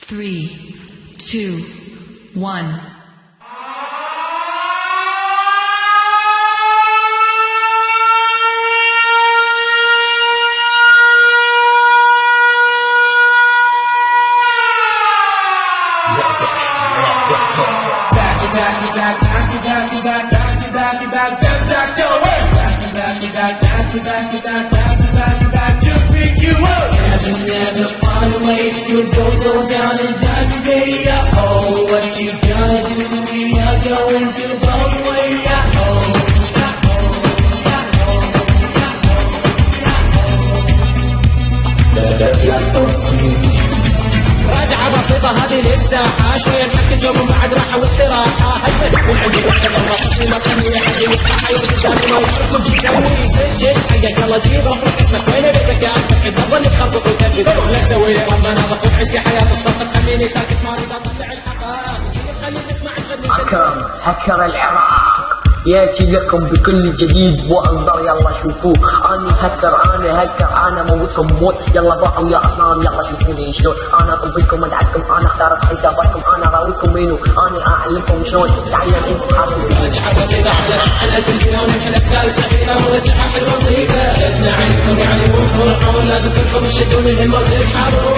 3, 2, 1. Never find a way to go down and die today. Oh, what you gonna do? We are going to go away. راجعة بسيطة هذه للساحة شوية نحكي جو من بعد راحة واستراحة هجمة والعندي وحدة الرقص ما خلي أحد يفتح وتستعمل ما يفرق وش يسوي سجل حقك يلا جيب رفرق اسمك وين بك بس عند الظن تخربط وتكذب لا تسوي لي ربنا ضغط عيش لي حياة الصفقة تخليني ساكت ما أريد أطلع الحقائق خليني أسمع أكرم هكر العراق ياتي لكم بكل جديد واصدر يلا شوفوه. اني هكر انا موتكم موت يلا باعوا يا اصنام يلا شوفوني شلون انا طبيكم ادعكم انا اختارت حساباتكم انا راويكم منو انا اعلمكم شلون تعلم انت حاسب رجعة بسيطة على سحلة الكيون الافكار السخيفة ورجعة حلوة نظيفة اثنى عليكم يعني وفرحون لازم كلكم تشدون الهمة وترحبوا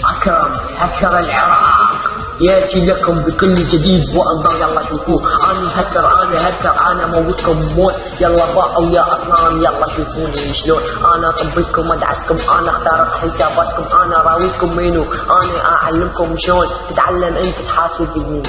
أكرم هكر العراق ياتي لكم بكل جديد واصدر يلا شوفوه. اني هكر انا موتكم موت يلا باعوا يا اصنام يلا شوفوني شلون انا طبيكم ادعسكم انا اختارت حساباتكم انا راويكم منو انا اعلمكم شلون تتعلم انت تحاسب يمين.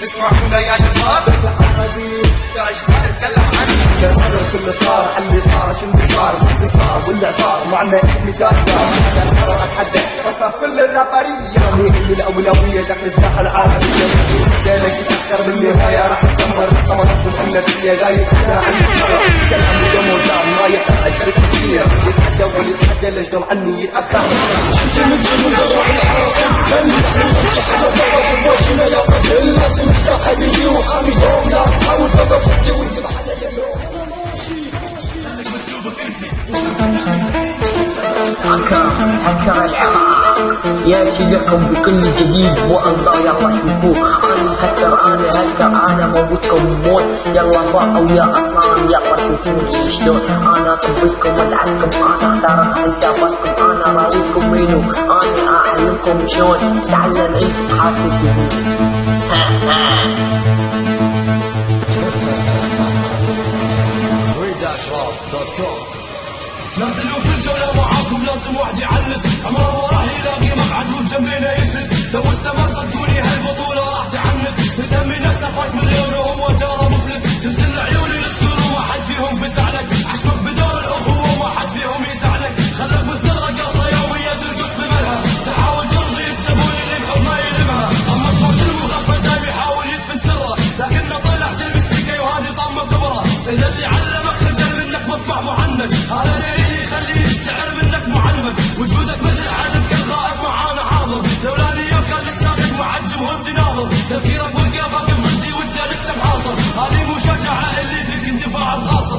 اسمعونا يا شباب يا رجال نتكلم عنه لا تعرف اللي صار اللي صار شو اللي صار واللي صار معنا اسمي كاتب انا اتحدى فكر كل الرابريه اللي الاولويه داخل الساحه العالميه جانا شي اكثر من النهايه راح تدمر طمنكم ان الدنيا جايه انا عندي قرار كلام دم وزار ما يحتاج تركيزيه يتحدى ويتحدى ليش دم عني يتاخر انت من جنون روح الحركه خلي الصحه تضرب يا قتل الناس مستحيل وحامي دوم لا تحاول تضربني وانت بحالي اللوم هكر العراق ياتي لكم بكل جديد واصدر يلا شوفوه. اني هكر انا موتكم موت يلا باعوا يا اصنام يلا شوفوني شلون انا طبيكم ادعسكم انا اختارت حساباتكم انا راويكم منو انا اعلمكم شلون تتعلم انت تحاسب يمين. نزلوا كل جولة معاكم لازم واحد يعلس عمره ما راح يلاقي مقعد وبجنبنا يجلس لو استمر صدقوني هالبطولة راح تعنس مسمي نفسه فايت مليون وهو جاره مفلس تنزل عيوني الاسطول وما حد فيهم فزعلك عشمك بدور الاخوة وما حد فيهم يساعدك خلك مثل الرقاصة يوميا ترقص بملها تحاول ترضي الزبون اللي بحب ما يلمها اما سموش المغفل دايم يحاول يدفن سره لكنه طلع تلبس سكي وهذه طعم كبره اذا اللي علمك خجل منك مصباح مهند هذا يخليه يشتعر منك معلمك وجودك مثل عادل كالغائب معانا حاضر لولا نيوم كان لسانك مع الجمهور تناظر تفكيرك وقافك بضدي وانت لسه محاصر هذه مو شجاعة اللي فيك اندفاع القاصر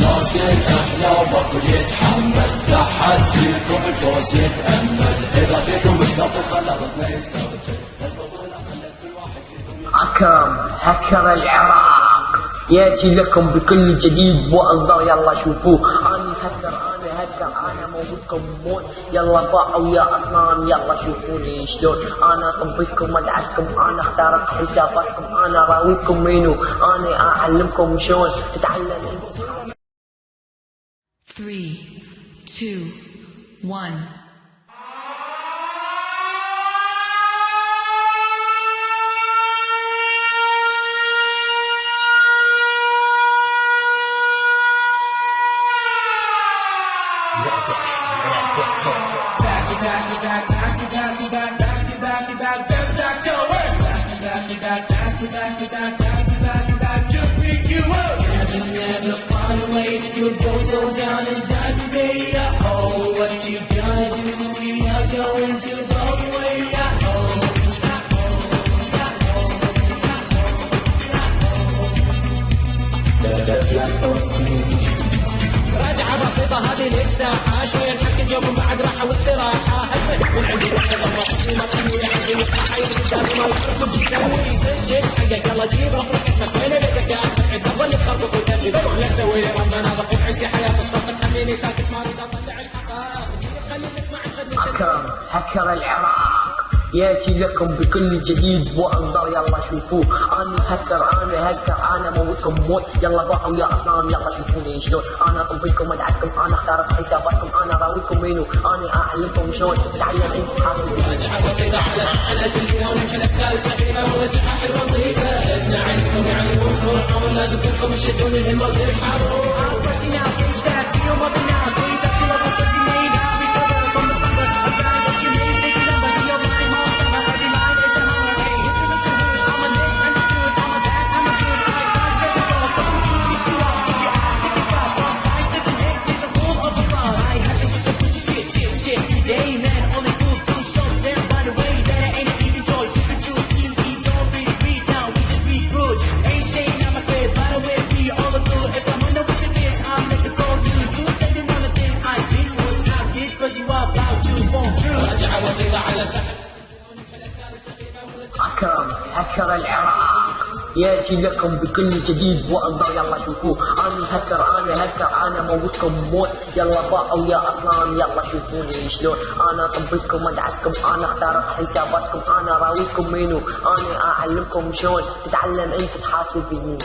ناصر احلامك يتحمل لا حد فيكم الفوز يتأمل اذا فيكم الضغط خلطنا يسترجل البطولة خلت كل واحد فيكم أكرم هكر العراق ياتي لكم بكل جديد واصدر يلا شوفوه. اني هكر انا موجودكم موت. يلا باعوا يا اصنام يلا شوفوني شلون انا طبيكم ادعسكم انا اخترق حساباتكم انا راويكم منو انا اعلمكم شلون تتعلم. 3, 2, 1. You'll go down and die today. Oh, what you gonna do? We are going to go away. راجعة بسيطة هذه للساحة شوية نحكي جو من بعد راحة واستراحة هجمة من عندي واحدة ضربة حسيمة خليني عندي يفتح عيوني قدامي ما يعرفوا شي تسوي سجل حقك يلا جيب رفرك اسمك وين بدك يا اسعد تظل تخربط وتبني ولا تسوي لي ربنا ضبط عيش لي حياة الصف تخليني ساكت ما اريد اطلع الحقائق خليني اسمع ايش أكرم هكر العراق ياتي لكم بكل جديد واصدر يلا شوفوه انا هكر انا موتكم موت. يلا باعوا يا اصنام يلا شوفوني شلون انا طبيكم ادعسكم انا اخترق حساباتكم انا راويكم منو انا اعلمكم شلون تتعلم انت حاسب. راجعة بسيطة على سحلة الكون حلت كال سفينة ورجعة حلوة نظيفة ابن عليكم يعلمون فرحون لازم كلكم تشدون الهمة وترحمون. أكرم هكر العراق ياتي لكم بكل جديد واصدر يلا شوفوه انا هكر انا موتكم موت. يلا باعوا يا اصنام يلا شوفوني شلون انا طبيكم ادعسكم انا اخترق حساباتكم انا راويكم منو انا اعلمكم شلون تتعلم انت تحاسب بمين.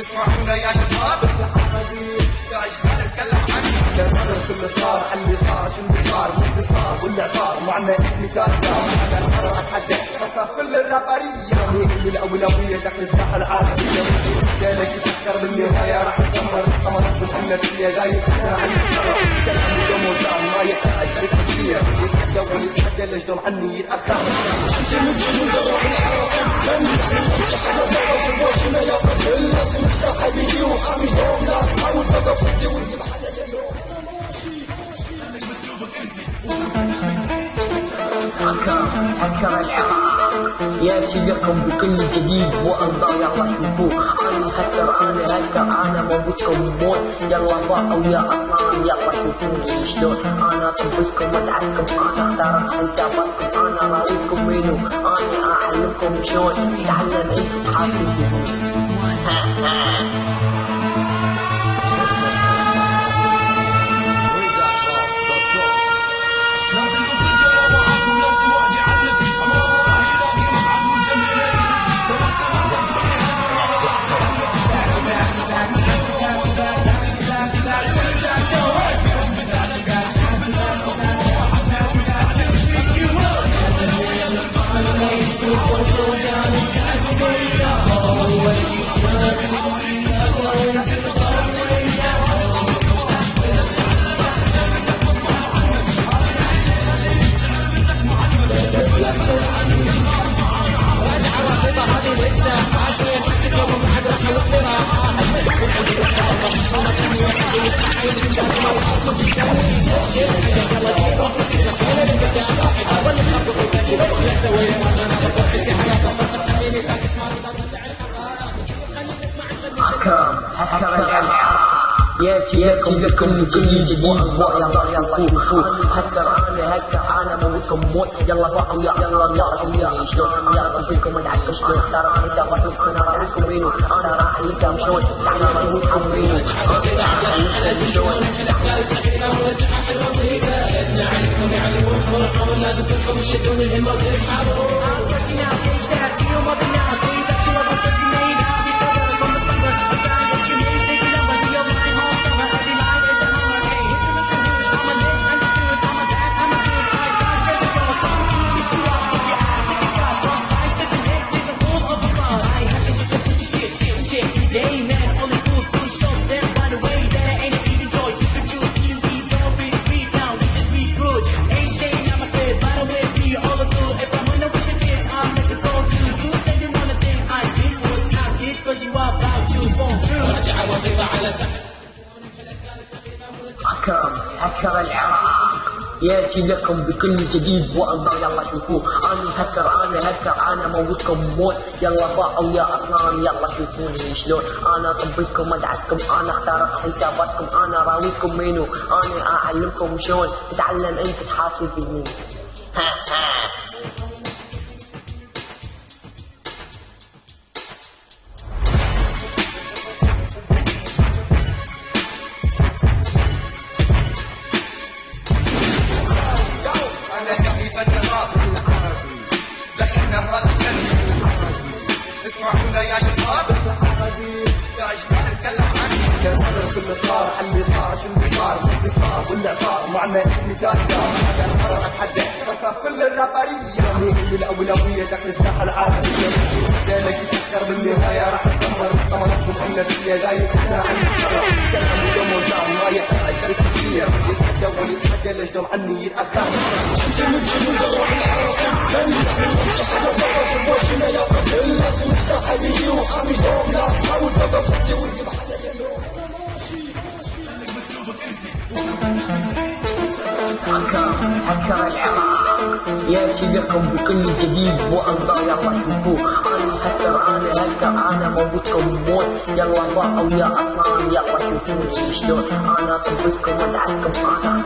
اسمعونا يا شباب يا اجداد نتكلم عنه لا تعرف اللي صار على اللي صار شو اللي صار مو اللي صار واللي صار وعنا اسمي كان انا المره اتحدى خطف كل الرابريه اللي الاولويه دخل الساحه العالميه يا ليش تفكر بالنهايه راح تدمر قمرت بالحنفيه زايد احنا عن الشرف كان عندي يوم وزان ما يحتاج بالتسيير يتحدى واليتحدى ليش دوم عني يتاخر حبيبي وحامي يوم لا تحاول بقى فدي وانت بحالي هكر العراق ياتي لكم بكل جديد واصدر يلا شوفوه انا هكر انا موتكم موت. يلا باعوا يا اصنام يلا شوفوني شلون انا طبيكم ادعسكم انا اخترق حساباتكم انا راويكم منو انا اعلمكم شلون تتعلم انت تحاسب. ياتي لكم بكل جديد واخبار يلا شوفوا هكر انا موتكم موت يلا باعوا يلا شلون يلا فيكم ادعكم شلون ترى حسابكم انا راعيكم وينو انا راح لكم شلون انا موتكم وينو لازم تكون شدون الهمة وتحاربوا هكر العراق ياتي لكم بكل جديد واصدار يلا شوفوه انا موتكم موت يلا باعوا يا اصنام يلا شوفوني شلون انا طبيتكم ادعسكم انا اخترق حساباتكم انا راويكم منو انا اعلمكم شلون تتعلم انت تحاسب مني اسمعونا يا شباب يا اجداد نتكلم عنك كان صار اللي صار اللي صار شو اللي صار واللي صار معنا اسمي دار كان قرر اتحدى كل الرابريه هي الاولويه داخل الساحه العالميه ليش تتاخر بالنهايه راح تدمر ضمنتكم ان الدنيا زايد احنا عن القرار كان عندي يوم وزار ما يقدر كثير يتحدى ويتحدى ليش دوم عني يتاخر هكر العراق ياتي لكم بكل جديد واصدار يلا شوفوه انا موتكم موت يلا باعوا يا اصنام يلا شوفوني شلون انا طبيتكم ادعسكم انا